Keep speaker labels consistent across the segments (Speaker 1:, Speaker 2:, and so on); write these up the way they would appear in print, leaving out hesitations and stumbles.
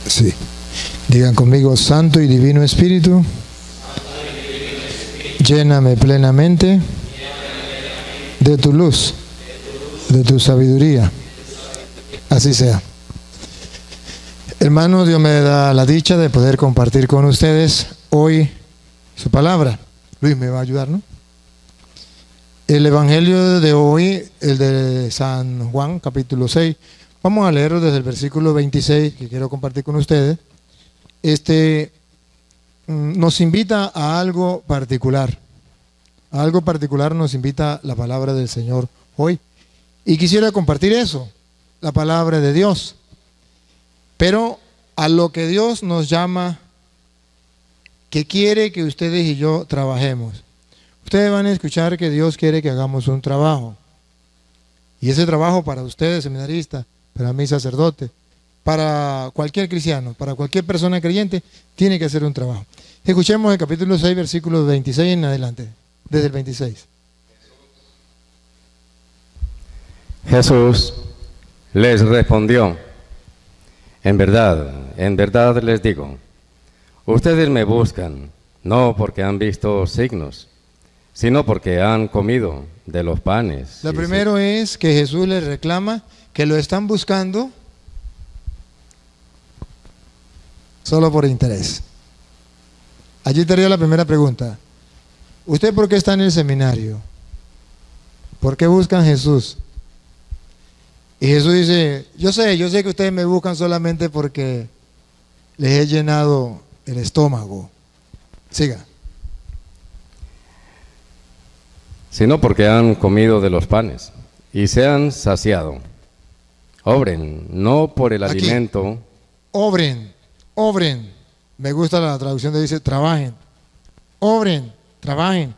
Speaker 1: Sí. Digan conmigo: Santo y Divino Espíritu, lléname plenamente de tu luz, de tu sabiduría. Así sea. Hermanos, Dios me da la dicha de poder compartir con ustedes hoy su palabra. Luis me va a ayudar, ¿no? El evangelio de hoy, el de San Juan, capítulo 6. Vamos a leerlo desde el versículo 26, que quiero compartir con ustedes. Nos invita a algo particular. A algo particular nos invita la palabra del Señor hoy. Y quisiera compartir eso, la palabra de Dios. Pero a lo que Dios nos llama, que quiere que ustedes y yo trabajemos. Ustedes van a escuchar que Dios quiere que hagamos un trabajo. Y ese trabajo para ustedes, seminaristas, para mí, sacerdote, para cualquier cristiano, para cualquier persona creyente, tiene que hacer un trabajo. Escuchemos el capítulo 6, versículos 26 en adelante, desde el 26.
Speaker 2: Jesús les respondió: en verdad les digo, ustedes me buscan, no porque han visto signos, sino porque han comido de los panes.
Speaker 1: Lo primero es que Jesús les reclama que lo están buscando solo por interés. Allí estaría la primera pregunta. ¿Usted por qué está en el seminario? ¿Por qué buscan a Jesús? Y Jesús dice: yo sé que ustedes me buscan solamente porque les he llenado el estómago. Siga.
Speaker 2: Sino porque han comido de los panes y se han saciado. Obren, no por el alimento.
Speaker 1: Obren. Me gusta la traducción que dice trabajen. Obren, trabajen.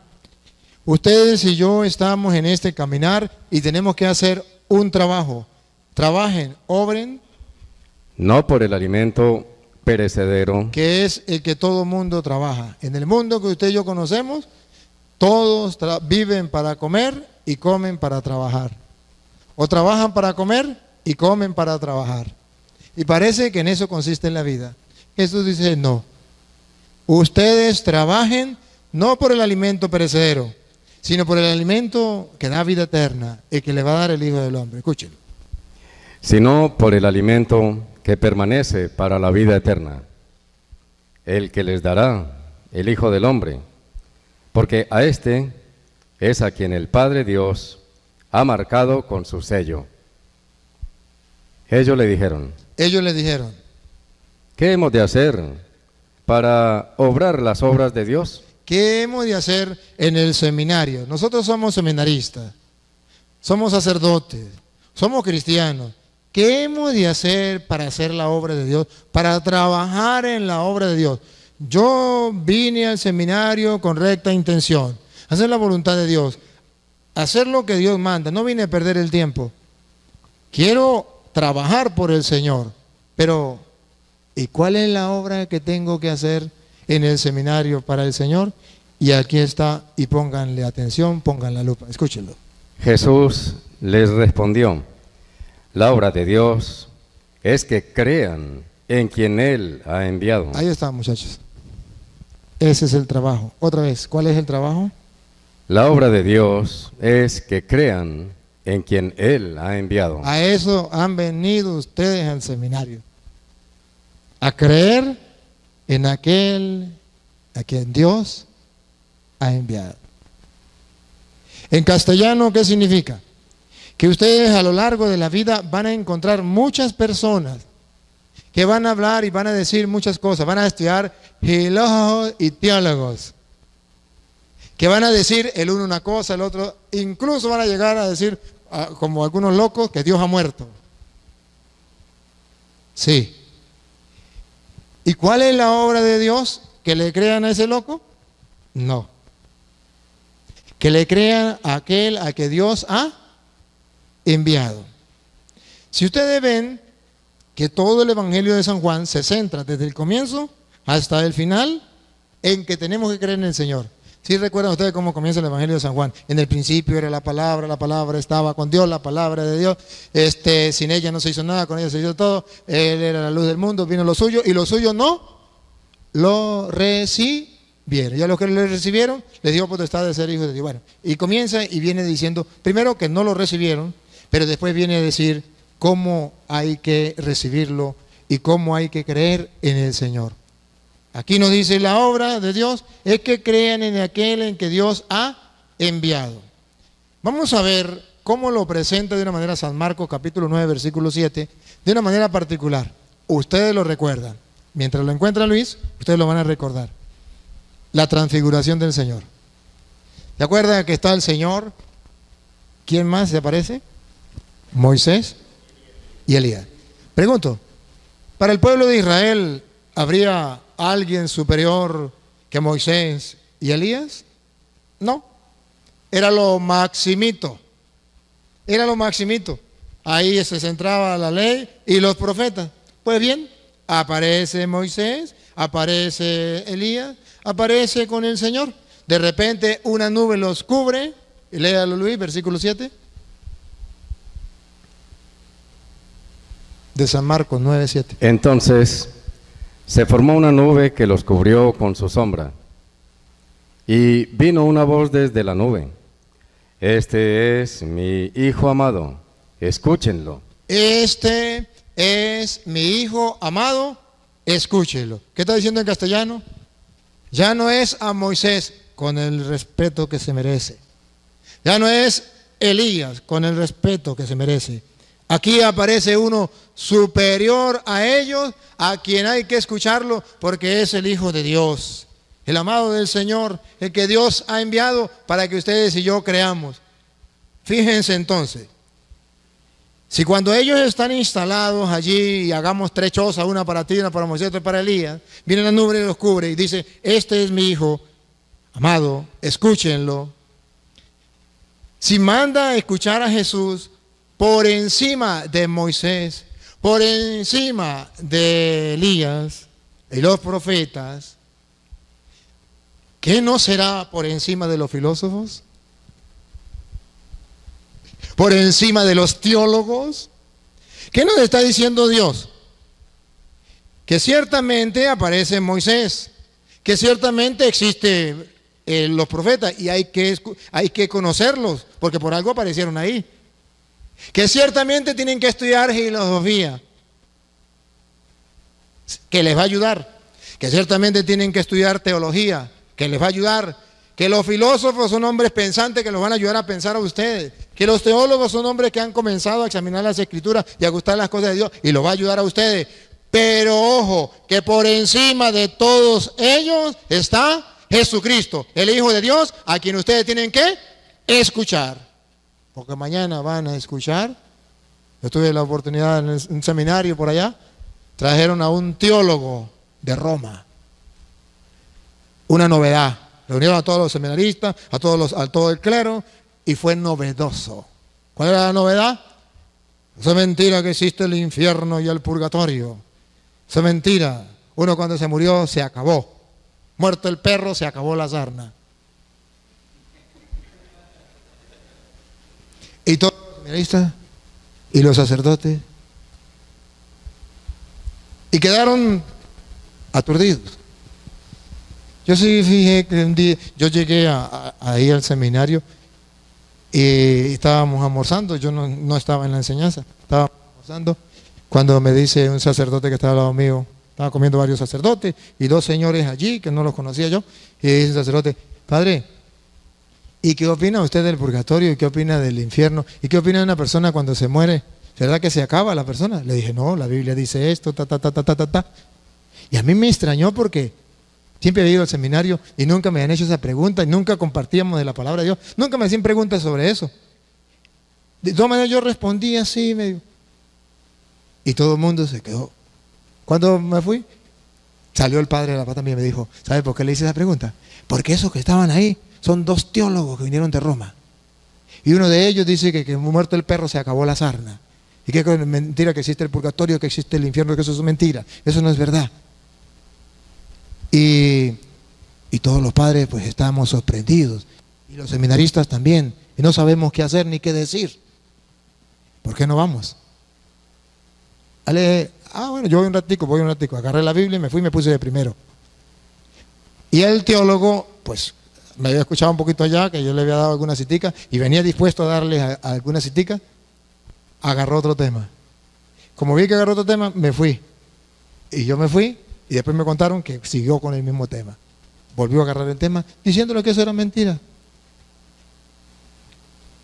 Speaker 1: Ustedes y yo estamos en este caminar y tenemos que hacer un trabajo. Trabajen, obren.
Speaker 2: No por el alimento perecedero,
Speaker 1: que es el que todo mundo trabaja. En el mundo que usted y yo conocemos, todos viven para comer y comen para trabajar. O trabajan para comer y comen para trabajar. Y parece que en eso consiste la vida. Jesús dice: no. Ustedes trabajen no por el alimento perecedero, sino por el alimento que da vida eterna y que le va a dar el Hijo del Hombre. Escúchenlo.
Speaker 2: Sino por el alimento que permanece para la vida eterna, el que les dará el Hijo del Hombre, porque a este es a quien el Padre Dios ha marcado con su sello. Ellos le dijeron: ¿qué hemos de hacer para obrar las obras de Dios?
Speaker 1: ¿Qué hemos de hacer en el seminario? Nosotros somos seminaristas, somos sacerdotes, somos cristianos. ¿Qué hemos de hacer para hacer la obra de Dios? Para trabajar en la obra de Dios. Yo vine al seminario con recta intención, hacer la voluntad de Dios, hacer lo que Dios manda. No vine a perder el tiempo. Quiero trabajar por el Señor. Pero, ¿y cuál es la obra que tengo que hacer en el seminario para el Señor? Y aquí está, y pónganle atención, pongan la lupa, escúchenlo.
Speaker 2: Jesús les respondió: la obra de Dios es que crean en quien Él ha enviado.
Speaker 1: Ahí está, muchachos. Ese es el trabajo. Otra vez, ¿cuál es el trabajo?
Speaker 2: La obra de Dios es que crean en quien Él ha enviado.
Speaker 1: A eso han venido ustedes al seminario. A creer en aquel a quien Dios ha enviado. En castellano, ¿qué significa? Que ustedes a lo largo de la vida van a encontrar muchas personas que van a hablar y van a decir muchas cosas. Van a estudiar filólogos y teólogos, que van a decir el uno una cosa, el otro, incluso van a llegar a decir, como algunos locos, que Dios ha muerto. Sí. ¿Y cuál es la obra de Dios? ¿Que le crean a ese loco? No. Que le crean a aquel a que Dios ha enviado. Si ustedes ven que todo el evangelio de San Juan se centra desde el comienzo hasta el final en que tenemos que creer en el Señor. ¿Sí recuerdan ustedes cómo comienza el Evangelio de San Juan? En el principio era la palabra estaba con Dios, la palabra de Dios. Sin ella no se hizo nada, con ella se hizo todo. Él era la luz del mundo, vino lo suyo y los suyos no lo recibieron. Ya los que lo recibieron, les dio potestad de ser hijos de Dios. Bueno, y comienza y viene diciendo, primero que no lo recibieron, pero después viene a decir cómo hay que recibirlo y cómo hay que creer en el Señor. Aquí nos dice la obra de Dios es que crean en aquel en que Dios ha enviado. Vamos a ver cómo lo presenta de una manera San Marcos capítulo 9 versículo 7, de una manera particular. Ustedes lo recuerdan. Mientras lo encuentra Luis, ustedes lo van a recordar. La transfiguración del Señor. ¿Se acuerdan que está el Señor? ¿Quién más se aparece? Moisés y Elías. Pregunto, ¿para el pueblo de Israel habría alguien superior que Moisés y Elías? No, era lo maximito, era lo maximito. Ahí se centraba la ley y los profetas. Pues bien, aparece Moisés, aparece Elías, aparece con el Señor. De repente una nube los cubre, y léalo Luis, versículo 7. De San Marcos 9:7.
Speaker 2: Entonces se formó una nube que los cubrió con su sombra, y vino una voz desde la nube: Este es mi Hijo amado, escúchenlo.
Speaker 1: Este es mi Hijo amado, escúchenlo. ¿Qué está diciendo en castellano? Ya no es a Moisés con el respeto que se merece. Ya no es Elías con el respeto que se merece. Aquí aparece uno superior a ellos, a quien hay que escucharlo porque es el Hijo de Dios, el amado del Señor, el que Dios ha enviado para que ustedes y yo creamos. Fíjense entonces, si cuando ellos están instalados allí y hagamos 3 chozas, una para ti, una para Moisés, otra para Elías, viene la nube y los cubre y dice, este es mi Hijo amado, escúchenlo. Si manda a escuchar a Jesús por encima de Moisés, por encima de Elías y los profetas, ¿qué no será por encima de los filósofos? ¿Por encima de los teólogos? ¿Qué nos está diciendo Dios? Que ciertamente aparece Moisés, que ciertamente existen los profetas y hay que conocerlos, porque por algo aparecieron ahí. Que ciertamente tienen que estudiar filosofía, que les va a ayudar. Que ciertamente tienen que estudiar teología, que les va a ayudar. Que los filósofos son hombres pensantes que los van a ayudar a pensar a ustedes. Que los teólogos son hombres que han comenzado a examinar las escrituras y a gustar las cosas de Dios y los va a ayudar a ustedes. Pero ojo, que por encima de todos ellos está Jesucristo, el Hijo de Dios, a quien ustedes tienen que escuchar. Porque mañana van a escuchar. Yo tuve la oportunidad en un seminario por allá. Trajeron a un teólogo de Roma. Una novedad. Reunieron a todos los seminaristas, a todo el clero, y fue novedoso. ¿Cuál era la novedad? Eso es mentira que existe el infierno y el purgatorio. Eso es mentira. Uno cuando se murió se acabó. Muerto el perro, se acabó la sarna. Y todos los seminaristas y los sacerdotes, y quedaron aturdidos. Yo sí fijé que un día, yo llegué ahí al seminario y estábamos almorzando, yo no estaba en la enseñanza, estaba almorzando, cuando me dice un sacerdote que estaba al lado mío, estaba comiendo varios sacerdotes y 2 señores allí que no los conocía yo, y dice el sacerdote: Padre, ¿y qué opina usted del purgatorio? ¿Y qué opina del infierno? ¿Y qué opina de una persona cuando se muere? ¿Verdad que se acaba la persona? Le dije, no, la Biblia dice esto, Y a mí me extrañó porque siempre había ido al seminario y nunca me habían hecho esa pregunta y nunca compartíamos de la palabra de Dios. Nunca me hacían preguntas sobre eso. De todas maneras yo respondí así, medio. Y todo el mundo se quedó. Cuando me fui, salió el padre de la paz también y me dijo, ¿sabe por qué le hice esa pregunta? Porque esos que estaban ahí son 2 teólogos que vinieron de Roma. Y uno de ellos dice que muerto el perro se acabó la sarna. Y que es mentira que existe el purgatorio, que existe el infierno, que eso es mentira. Eso no es verdad. Y Y todos los padres pues estamos sorprendidos. Y los seminaristas también. Y no sabemos qué hacer ni qué decir. ¿Por qué no vamos? Bueno, yo voy un ratico. Agarré la Biblia y me fui y me puse de primero. Y el teólogo, pues, me había escuchado un poquito allá, que yo le había dado alguna citica, y venía dispuesto a darle a alguna citica, agarró otro tema. Como vi que agarró otro tema, me fui. Y yo me fui, y después me contaron que siguió con el mismo tema. Volvió a agarrar el tema, diciéndole que eso era mentira.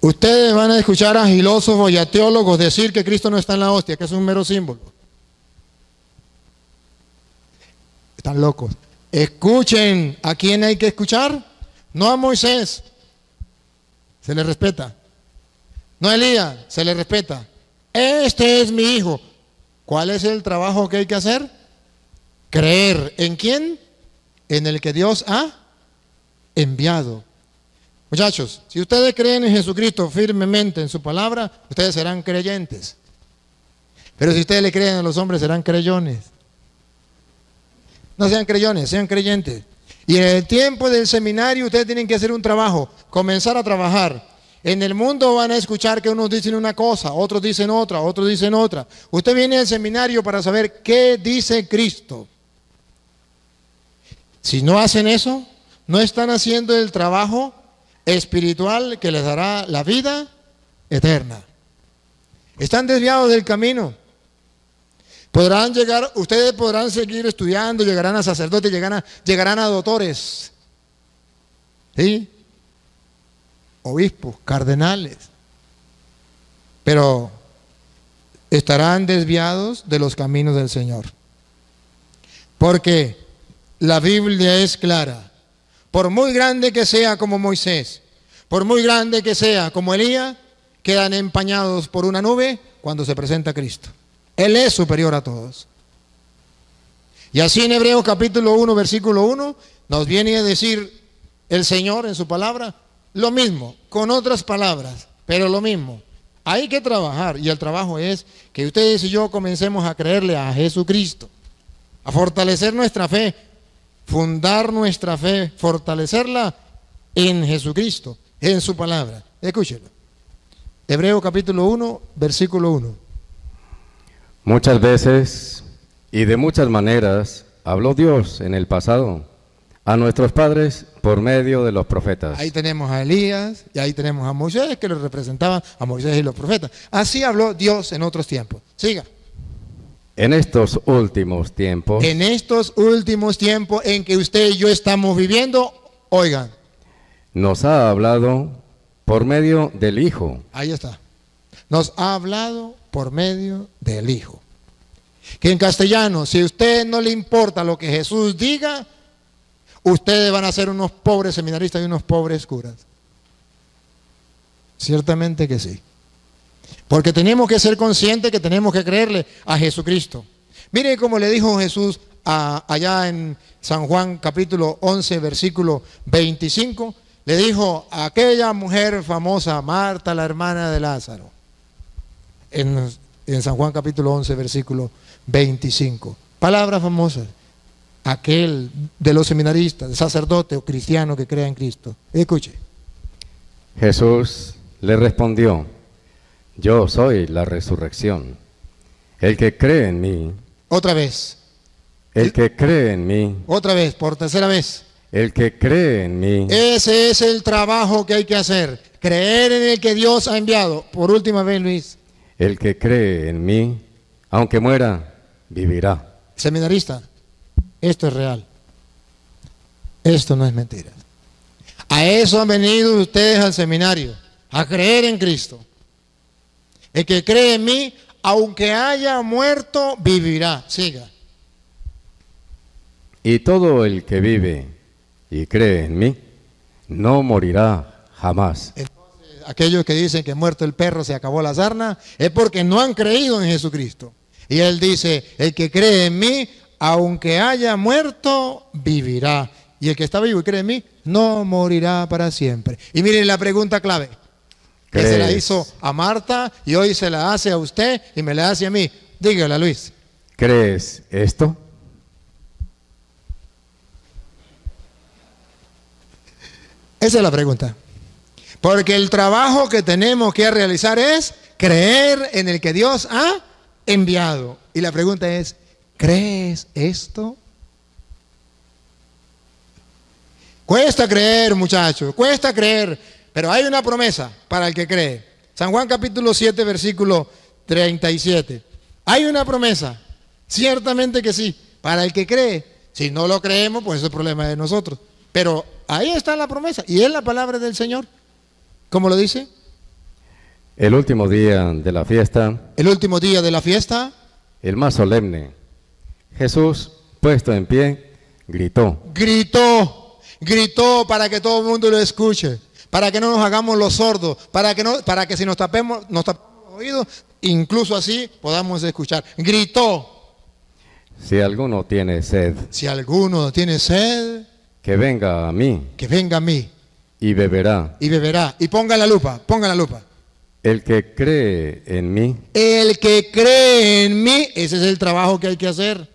Speaker 1: Ustedes van a escuchar a filósofos y a teólogos decir que Cristo no está en la hostia, que es un mero símbolo. Están locos. Escuchen, ¿a quién hay que escuchar? No a Moisés, se le respeta. No a Elías, se le respeta. Este es mi hijo. ¿Cuál es el trabajo que hay que hacer? Creer. ¿En quién? En el que Dios ha enviado. Muchachos, si ustedes creen en Jesucristo firmemente en su palabra, ustedes serán creyentes. Pero si ustedes le creen a los hombres, serán creyentes. No sean creyentes, sean creyentes. Y en el tiempo del seminario ustedes tienen que hacer un trabajo, comenzar a trabajar. En el mundo van a escuchar que unos dicen una cosa, otros dicen otra, otros dicen otra. Usted viene al seminario para saber qué dice Cristo. Si no hacen eso, no están haciendo el trabajo espiritual que les dará la vida eterna. Están desviados del camino. Ustedes podrán seguir estudiando, llegarán a sacerdotes, llegarán a doctores, ¿sí? Obispos, cardenales, pero estarán desviados de los caminos del Señor. Porque la Biblia es clara. Por muy grande que sea como Moisés, por muy grande que sea como Elías, quedan empañados por una nube cuando se presenta Cristo. Él es superior a todos. Y así en Hebreos capítulo 1, versículo 1, nos viene a decir el Señor en su palabra lo mismo, con otras palabras, pero lo mismo. Hay que trabajar, y el trabajo es que ustedes y yo comencemos a creerle a Jesucristo, a fortalecer nuestra fe, fundar nuestra fe, fortalecerla en Jesucristo, en su palabra. Escúchelo. Hebreos capítulo 1, versículo 1.
Speaker 2: Muchas veces y de muchas maneras habló Dios en el pasado a nuestros padres por medio de los profetas.
Speaker 1: Ahí tenemos a Elías y ahí tenemos a Moisés, que le representaba a Moisés y los profetas. Así habló Dios en otros tiempos. Siga.
Speaker 2: En estos últimos tiempos.
Speaker 1: En estos últimos tiempos en que usted y yo estamos viviendo, oigan.
Speaker 2: Nos ha hablado por medio del Hijo.
Speaker 1: Ahí está. Nos ha hablado por medio del Hijo. Que en castellano, si a usted no le importa lo que Jesús diga, ustedes van a ser unos pobres seminaristas y unos pobres curas. Ciertamente que sí. Porque tenemos que ser conscientes que tenemos que creerle a Jesucristo. Mire cómo le dijo Jesús allá en San Juan capítulo 11, versículo 25. Le dijo a aquella mujer famosa, Marta, la hermana de Lázaro. En San Juan capítulo 11, versículo 25. Palabras famosas. Aquel de los seminaristas, sacerdote o cristiano que crea en Cristo. Escuche.
Speaker 2: Jesús le respondió: yo soy la resurrección. El que cree en mí.
Speaker 1: Otra vez.
Speaker 2: El que cree en mí.
Speaker 1: Otra vez, por tercera vez.
Speaker 2: El que cree en mí.
Speaker 1: Ese es el trabajo que hay que hacer. Creer en el que Dios ha enviado. Por última vez, Luis.
Speaker 2: El que cree en mí, aunque muera, vivirá.
Speaker 1: Seminarista, esto es real. Esto no es mentira. A eso han venido ustedes al seminario, a creer en Cristo. El que cree en mí, aunque haya muerto, vivirá. Siga.
Speaker 2: Y todo el que vive y cree en mí, no morirá jamás.
Speaker 1: Aquellos que dicen que muerto el perro se acabó la sarna, es porque no han creído en Jesucristo. Y él dice, el que cree en mí, aunque haya muerto, vivirá. Y el que está vivo y cree en mí, no morirá para siempre. Y miren la pregunta clave, que se la hizo a Marta y hoy se la hace a usted y me la hace a mí. Dígala, Luis.
Speaker 2: ¿Crees esto?
Speaker 1: Esa es la pregunta. Porque el trabajo que tenemos que realizar es creer en el que Dios ha enviado. Y la pregunta es, ¿crees esto? Cuesta creer, muchachos, cuesta creer, pero hay una promesa para el que cree. San Juan capítulo 7, versículo 37. Hay una promesa, ciertamente que sí, para el que cree. Si no lo creemos, pues eso es problema de nosotros. Pero ahí está la promesa y es la palabra del Señor. ¿Cómo lo dice?
Speaker 2: El último día de la fiesta,
Speaker 1: El último día de la fiesta,
Speaker 2: el más solemne, Jesús, puesto en pie, gritó.
Speaker 1: gritó para que todo el mundo lo escuche, para que no nos hagamos los sordos, para que si nos tapemos los oídos, incluso así podamos escuchar. Gritó.
Speaker 2: Si alguno tiene sed,
Speaker 1: Si alguno tiene sed,
Speaker 2: que venga a mí
Speaker 1: que venga a mí
Speaker 2: y beberá.
Speaker 1: y beberá. Y ponga la lupa.
Speaker 2: El que cree en mí,
Speaker 1: El que cree en mí, ese es el trabajo que hay que hacer.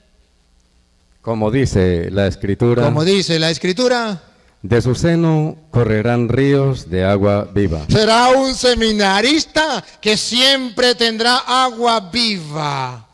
Speaker 2: como dice la Escritura,
Speaker 1: Como dice la Escritura,
Speaker 2: de su seno correrán ríos de agua viva.
Speaker 1: será un seminarista que siempre tendrá agua viva.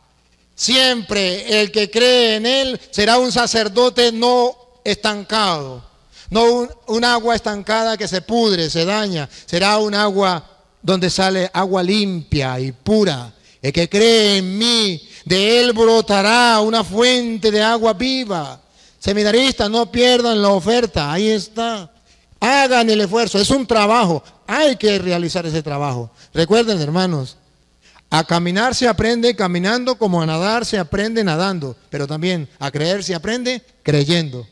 Speaker 1: Siempre el que cree en él será un sacerdote no estancado. No un agua estancada que se pudre, se daña. Será un agua donde sale agua limpia y pura. El que cree en mí, de él brotará una fuente de agua viva. Seminaristas, no pierdan la oferta, ahí está. Hagan el esfuerzo, es un trabajo, hay que realizar ese trabajo. Recuerden, hermanos, a caminar se aprende caminando, como a nadar se aprende nadando, pero también a creer se aprende creyendo.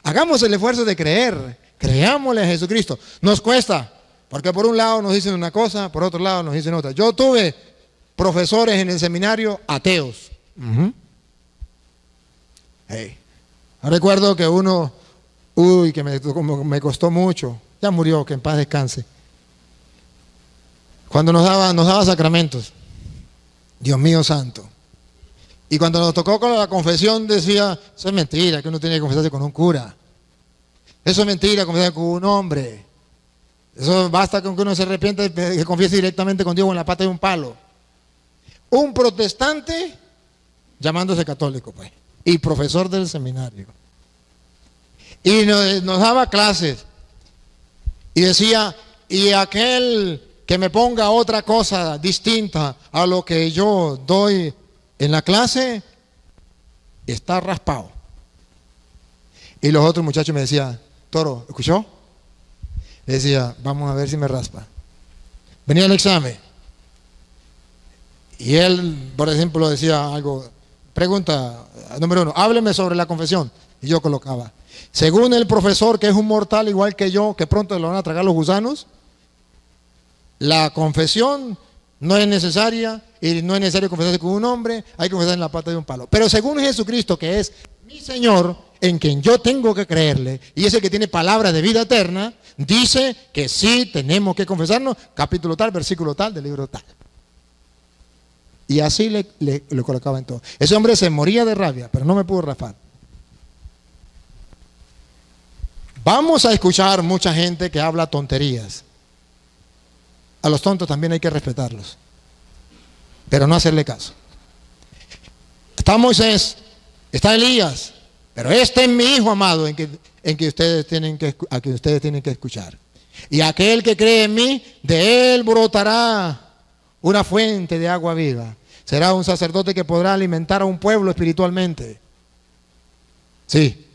Speaker 1: Hagamos el esfuerzo de creer, creámosle a Jesucristo. Nos cuesta, porque por un lado nos dicen una cosa, por otro lado nos dicen otra. Yo tuve profesores en el seminario ateos. Hey. Recuerdo que uno, que me costó mucho, ya murió, que en paz descanse. Cuando nos daba sacramentos, Dios mío santo. Y cuando nos tocó con la confesión decía, eso es mentira, que uno tiene que confesarse con un cura. Eso es mentira, confesarse con un hombre. Eso basta con que uno se arrepienta y que confiese directamente con Dios en la pata de un palo. Un protestante llamándose católico, pues, y profesor del seminario. Y nos daba clases. Y decía, y aquel que me ponga otra cosa distinta a lo que yo doy en la clase, está raspado. Y los otros muchachos me decían, Toro, ¿escuchó? Le decía, vamos a ver si me raspa. Venía el examen. Y él, por ejemplo, decía algo, pregunta número 1, hábleme sobre la confesión. Y yo colocaba, según el profesor, que es un mortal igual que yo, que pronto le van a tragar los gusanos, la confesión no es necesaria y no es necesario confesarse con un hombre, hay que confesar en la pata de un palo. Pero según Jesucristo, que es mi Señor, en quien yo tengo que creerle, y es el que tiene palabra de vida eterna, dice que sí tenemos que confesarnos, capítulo tal, versículo tal, del libro tal. Y así le colocaba en todo. Ese hombre se moría de rabia, pero no me pudo raspar. Vamos a escuchar mucha gente que habla tonterías. A los tontos también hay que respetarlos, pero no hacerle caso. Está Moisés, está Elías, pero este es mi hijo amado a que ustedes tienen que escuchar. Y aquel que cree en mí, de él brotará una fuente de agua viva. Será un sacerdote que podrá alimentar a un pueblo espiritualmente. Sí,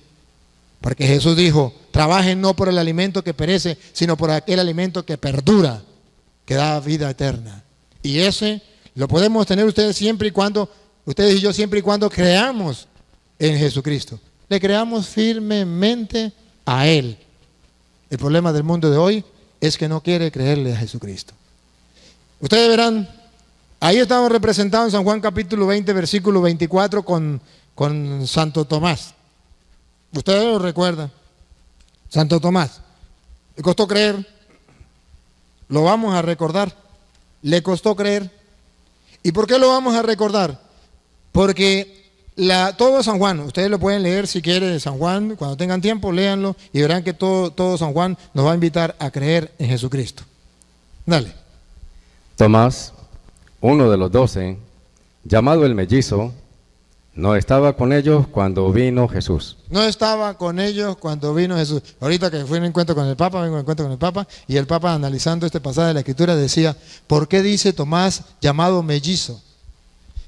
Speaker 1: porque Jesús dijo, trabajen no por el alimento que perece, sino por aquel alimento que perdura, que da vida eterna. Y ese lo podemos tener ustedes y yo siempre y cuando creamos en Jesucristo. Le creamos firmemente a Él. El problema del mundo de hoy es que no quiere creerle a Jesucristo. Ustedes verán, ahí estamos representados en San Juan capítulo 20, versículo 24 con Santo Tomás. Ustedes lo recuerdan. Santo Tomás. Le costó creer. Lo vamos a recordar. Le costó creer. ¿Y por qué lo vamos a recordar? Porque todo San Juan, ustedes lo pueden leer si quieren, San Juan, cuando tengan tiempo, léanlo y verán que todo San Juan nos va a invitar a creer en Jesucristo. Dale.
Speaker 2: Tomás, uno de los 12, llamado el mellizo, no estaba con ellos cuando vino Jesús.
Speaker 1: No estaba con ellos cuando vino Jesús. Ahorita que fui a un encuentro con el Papa, vengo a un encuentro con el Papa, y el Papa, analizando este pasaje de la Escritura, decía, ¿por qué dice Tomás llamado mellizo?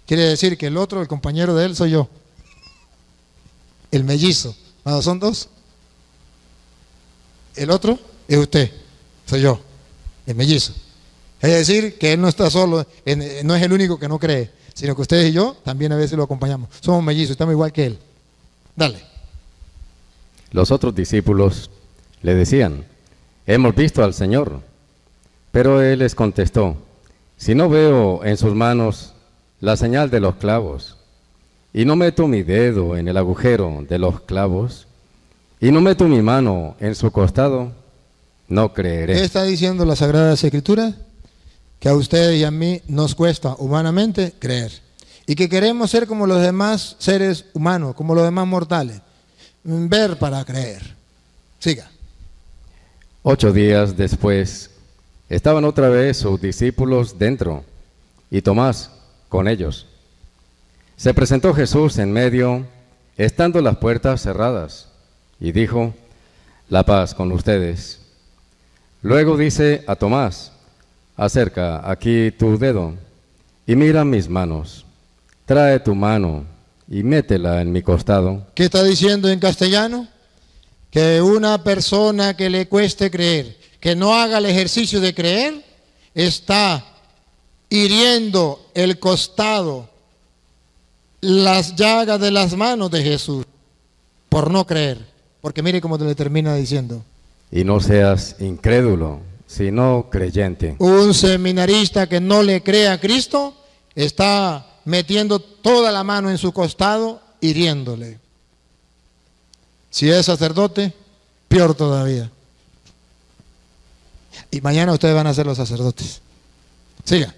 Speaker 1: Quiere decir que el otro, el compañero de él, soy yo. El mellizo. Cuando son dos, el otro es usted, soy yo, el mellizo. Es decir, que él no está solo, no es el único que no cree, sino que ustedes y yo también a veces lo acompañamos. Somos mellizos, estamos igual que él. Dale.
Speaker 2: Los otros discípulos le decían, hemos visto al Señor. Pero él les contestó, si no veo en sus manos la señal de los clavos, y no meto mi dedo en el agujero de los clavos, y no meto mi mano en su costado, no creeré.
Speaker 1: ¿Qué está diciendo la Sagrada Escritura? Que a ustedes y a mí nos cuesta humanamente creer. Y que queremos ser como los demás seres humanos, como los demás mortales. Ver para creer. Siga.
Speaker 2: 8 días después, estaban otra vez sus discípulos dentro, y Tomás con ellos. Se presentó Jesús en medio, estando las puertas cerradas, y dijo, la paz con ustedes. Luego dice a Tomás, acerca aquí tu dedo y mira mis manos. Trae tu mano y métela en mi costado.
Speaker 1: ¿Qué está diciendo en castellano? Que una persona que le cueste creer, que no haga el ejercicio de creer, está hiriendo el costado, las llagas de las manos de Jesús, por no creer. Porque mire cómo le termina diciendo.
Speaker 2: Y no seas incrédulo, sino creyente.
Speaker 1: Un seminarista que no le cree a Cristo está metiendo toda la mano en su costado, hiriéndole. Si es sacerdote, peor todavía. Y mañana ustedes van a ser los sacerdotes. Siga.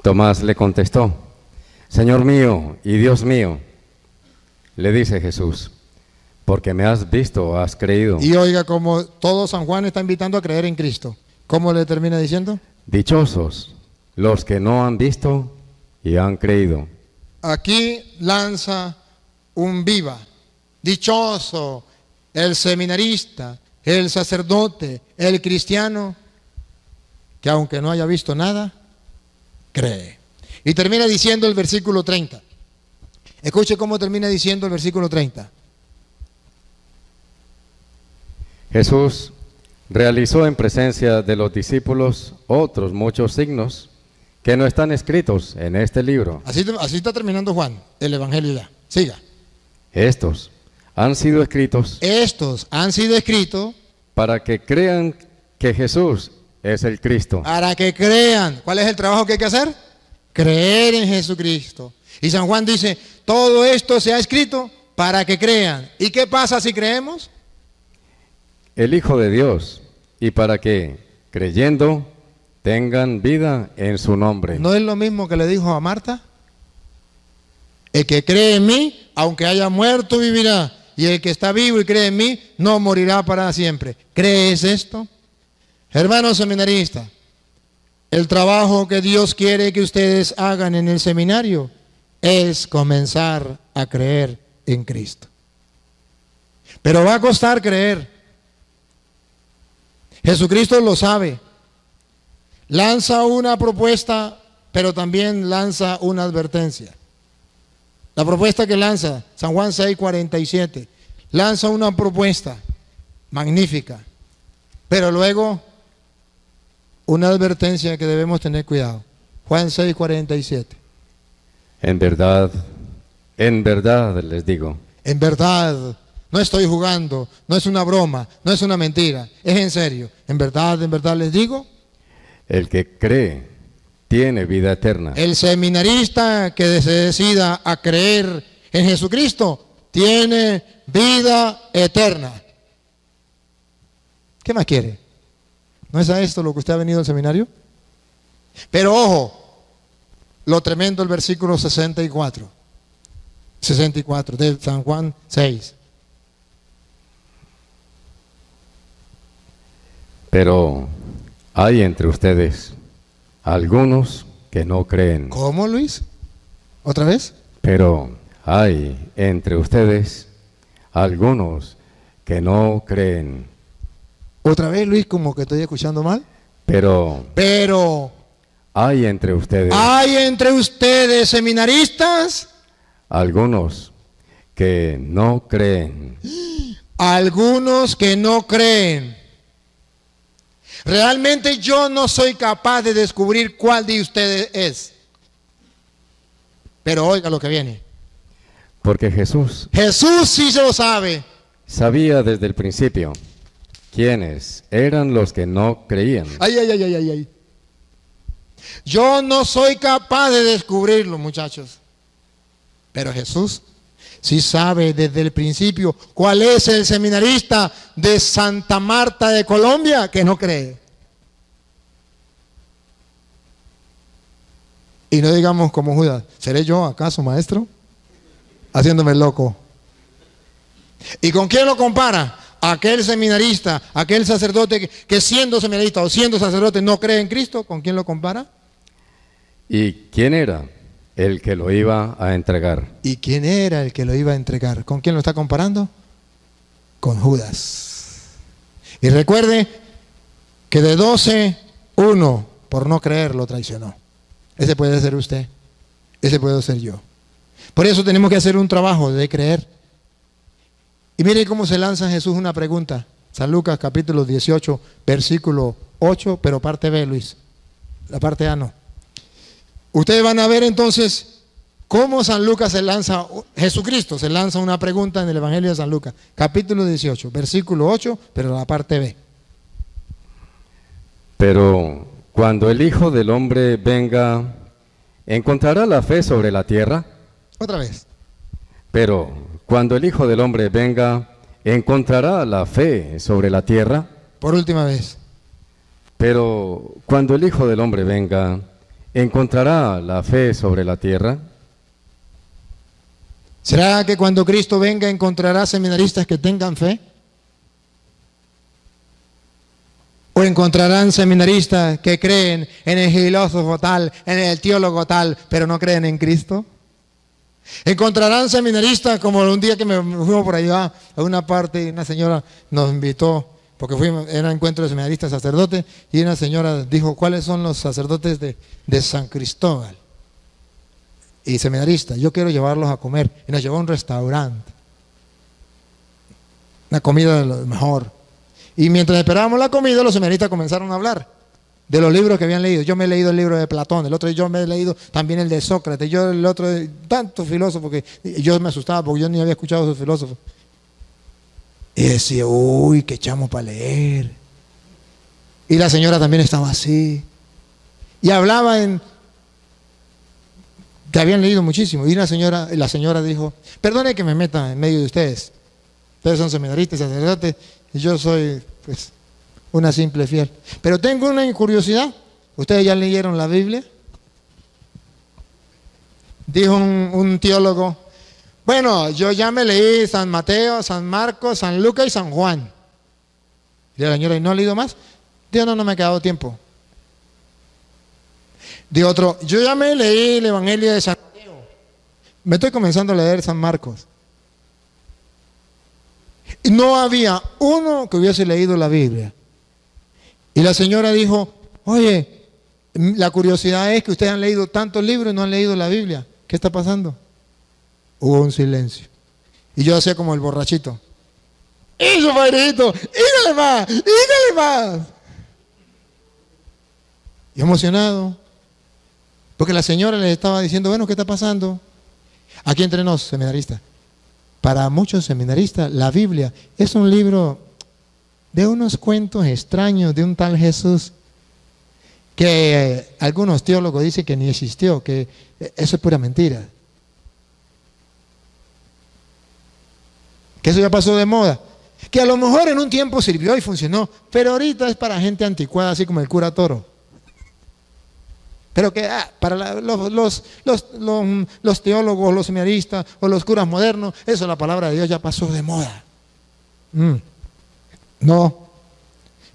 Speaker 2: Tomás le contestó, Señor mío y Dios mío. Le dice Jesús, porque me has visto, has creído.
Speaker 1: Y oiga, como todo San Juan está invitando a creer en Cristo. ¿Cómo le termina diciendo?
Speaker 2: Dichosos los que no han visto y han creído.
Speaker 1: Aquí lanza un viva. Dichoso el seminarista, el sacerdote, el cristiano, que aunque no haya visto nada, cree. Y termina diciendo el versículo 30. Escuche cómo termina diciendo el versículo 30.
Speaker 2: Jesús realizó en presencia de los discípulos otros muchos signos que no están escritos en este libro.
Speaker 1: Así está terminando Juan, el Evangelio ya. Siga.
Speaker 2: Estos han sido escritos.
Speaker 1: Estos han sido escritos.
Speaker 2: Para que crean que Jesús es el Cristo.
Speaker 1: Para que crean. ¿Cuál es el trabajo que hay que hacer? Creer en Jesucristo. Y San Juan dice, todo esto se ha escrito para que crean. ¿Y qué pasa si creemos?
Speaker 2: El Hijo de Dios, y para que, creyendo, tengan vida en su nombre.
Speaker 1: ¿No es lo mismo que le dijo a Marta? El que cree en mí, aunque haya muerto, vivirá. Y el que está vivo y cree en mí, no morirá para siempre. ¿Crees esto? Hermanos seminaristas, el trabajo que Dios quiere que ustedes hagan en el seminario es comenzar a creer en Cristo. Pero va a costar creer. Jesucristo lo sabe. Lanza una propuesta, pero también lanza una advertencia. La propuesta que lanza, San Juan 6:47, lanza una propuesta magnífica, pero luego una advertencia que debemos tener cuidado. Juan 6:47.
Speaker 2: En verdad les digo.
Speaker 1: En verdad, no estoy jugando, no es una broma, no es una mentira, es en serio. En verdad les digo.
Speaker 2: El que cree tiene vida eterna.
Speaker 1: El seminarista que se decida a creer en Jesucristo tiene vida eterna. ¿Qué más quiere? ¿No es a esto lo que usted ha venido al seminario? Pero ojo, lo tremendo el versículo 64. 64, de San Juan 6.
Speaker 2: Pero hay entre ustedes algunos que no creen.
Speaker 1: ¿Cómo, Luis? ¿Otra vez?
Speaker 2: Pero hay entre ustedes algunos que no creen.
Speaker 1: ¿Otra vez, Luis, como que estoy escuchando mal?
Speaker 2: Pero hay entre ustedes
Speaker 1: seminaristas
Speaker 2: algunos que no creen.
Speaker 1: Algunos que no creen. Realmente yo no soy capaz de descubrir cuál de ustedes es. Pero oiga lo que viene.
Speaker 2: Porque Jesús
Speaker 1: sí se lo sabe.
Speaker 2: Sabía desde el principio quiénes eran los que no creían.
Speaker 1: Ay. Yo no soy capaz de descubrirlo, muchachos. Pero Jesús sí sabe desde el principio cuál es el seminarista de Santa Marta de Colombia que no cree. Y no digamos como Judas, ¿seré yo acaso, maestro? Haciéndome loco. ¿Y con quién lo compara? Aquel seminarista, aquel sacerdote que siendo seminarista o siendo sacerdote no cree en Cristo, ¿con quién lo compara?
Speaker 2: ¿Y quién era el que lo iba a entregar?
Speaker 1: ¿Y quién era el que lo iba a entregar? ¿Con quién lo está comparando? Con Judas. Y recuerde que de 12, uno por no creer lo traicionó. Ese puede ser usted, ese puedo ser yo. Por eso tenemos que hacer un trabajo de creer. Y mire cómo se lanza Jesús una pregunta. San Lucas capítulo 18, versículo 8, pero parte B, Luis. La parte A no. Ustedes van a ver entonces cómo San Lucas Jesucristo se lanza una pregunta en el Evangelio de San Lucas, capítulo 18, versículo 8, pero la parte B.
Speaker 2: Pero cuando el Hijo del Hombre venga, ¿encontrará la fe sobre la tierra?
Speaker 1: Otra vez.
Speaker 2: Pero cuando el Hijo del Hombre venga, ¿encontrará la fe sobre la tierra?
Speaker 1: Por última vez.
Speaker 2: Pero cuando el Hijo del Hombre venga, ¿encontrará la fe sobre la tierra?
Speaker 1: ¿Será que cuando Cristo venga encontrará seminaristas que tengan fe? ¿O encontrarán seminaristas que creen en el filósofo tal, en el teólogo tal, pero no creen en Cristo? ¿Encontrarán seminaristas como un día que me fuimos por allá a una parte y una señora nos invitó, porque era un encuentro de seminaristas sacerdotes, y una señora dijo, ¿cuáles son los sacerdotes de San Cristóbal? Y seminaristas, yo quiero llevarlos a comer. Y nos llevó a un restaurante, una comida de lo mejor. Y mientras esperábamos la comida, los seminaristas comenzaron a hablar de los libros que habían leído. Yo me he leído el libro de Platón, el otro yo me he leído también el de Sócrates, yo el otro, tantos filósofos que yo me asustaba porque yo ni había escuchado a esos filósofos. Y decía, uy, qué chamo para leer. Y la señora también estaba así. Y hablaba que habían leído muchísimo. Y la señora dijo, perdone que me meta en medio de ustedes. Ustedes son seminaristas, sacerdotes, y yo soy, pues, una simple fiel. Pero tengo una curiosidad. ¿Ustedes ya leyeron la Biblia? Dijo un teólogo, bueno, yo ya me leí San Mateo, San Marcos, San Lucas y San Juan. Y la señora, ¿y no ha leído más? Dijo, no me ha quedado tiempo. Dijo otro, yo ya me leí el Evangelio de San Mateo. Me estoy comenzando a leer San Marcos. Y no había uno que hubiese leído la Biblia. Y la señora dijo, oye, la curiosidad es que ustedes han leído tantos libros y no han leído la Biblia. ¿Qué está pasando? Hubo un silencio. Y yo hacía como el borrachito. ¡Eso, padrito! ¡Dígale más! ¡Dígale más! Y emocionado. Porque la señora les estaba diciendo, bueno, ¿qué está pasando? Aquí entre nos, seminaristas. Para muchos seminaristas, la Biblia es un libro de unos cuentos extraños de un tal Jesús que algunos teólogos dicen que ni existió, que eso es pura mentira. Que eso ya pasó de moda. Que a lo mejor en un tiempo sirvió y funcionó, pero ahorita es para gente anticuada, así como el cura Toro. Pero que para los teólogos, los seminaristas o los curas modernos, eso la palabra de Dios ya pasó de moda. No.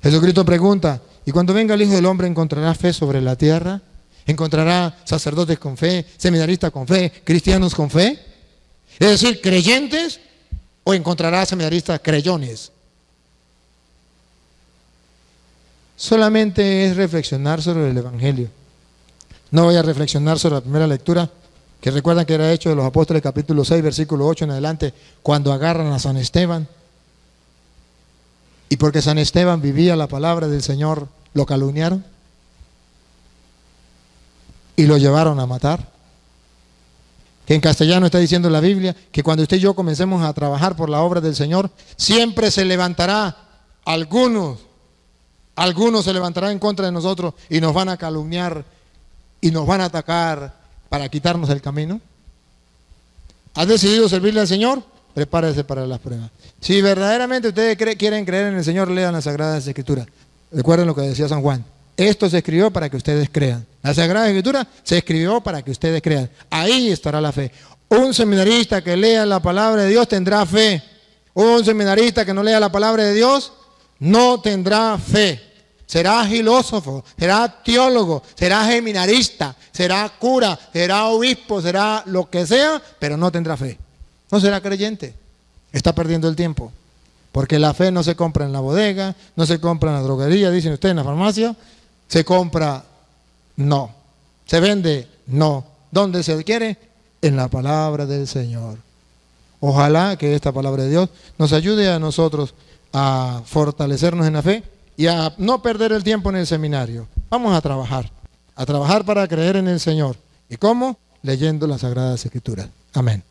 Speaker 1: Jesucristo pregunta, ¿y cuando venga el Hijo del Hombre encontrará fe sobre la tierra? ¿Encontrará sacerdotes con fe, seminaristas con fe, cristianos con fe? Es decir, creyentes, o encontrará seminaristas creyones. Solamente es reflexionar sobre el Evangelio. No voy a reflexionar sobre la primera lectura, que recuerdan que era Hechos de los Apóstoles, capítulo 6, versículo 8 en adelante, cuando agarran a San Esteban. Y porque San Esteban vivía la palabra del Señor, lo calumniaron y lo llevaron a matar. Que en castellano está diciendo la Biblia que cuando usted y yo comencemos a trabajar por la obra del Señor, siempre se levantará algunos se levantarán en contra de nosotros y nos van a calumniar y nos van a atacar para quitarnos el camino. ¿Has decidido servirle al Señor? Prepárese para las pruebas. Si verdaderamente ustedes quieren creer en el Señor, lean las Sagradas Escrituras. Recuerden lo que decía San Juan. Esto se escribió para que ustedes crean. La Sagrada Escritura se escribió para que ustedes crean. Ahí estará la fe. Un seminarista que lea la palabra de Dios tendrá fe. Un seminarista que no lea la palabra de Dios no tendrá fe. Será filósofo, será teólogo, será seminarista, será cura, será obispo, será lo que sea, pero no tendrá fe. No será creyente. Está perdiendo el tiempo. Porque la fe no se compra en la bodega, no se compra en la droguería, dicen ustedes, en la farmacia. Se compra, no. Se vende, no. ¿Dónde se adquiere? En la palabra del Señor. Ojalá que esta palabra de Dios nos ayude a nosotros a fortalecernos en la fe y a no perder el tiempo en el seminario. Vamos a trabajar para creer en el Señor. ¿Y cómo? Leyendo las Sagradas Escrituras. Amén.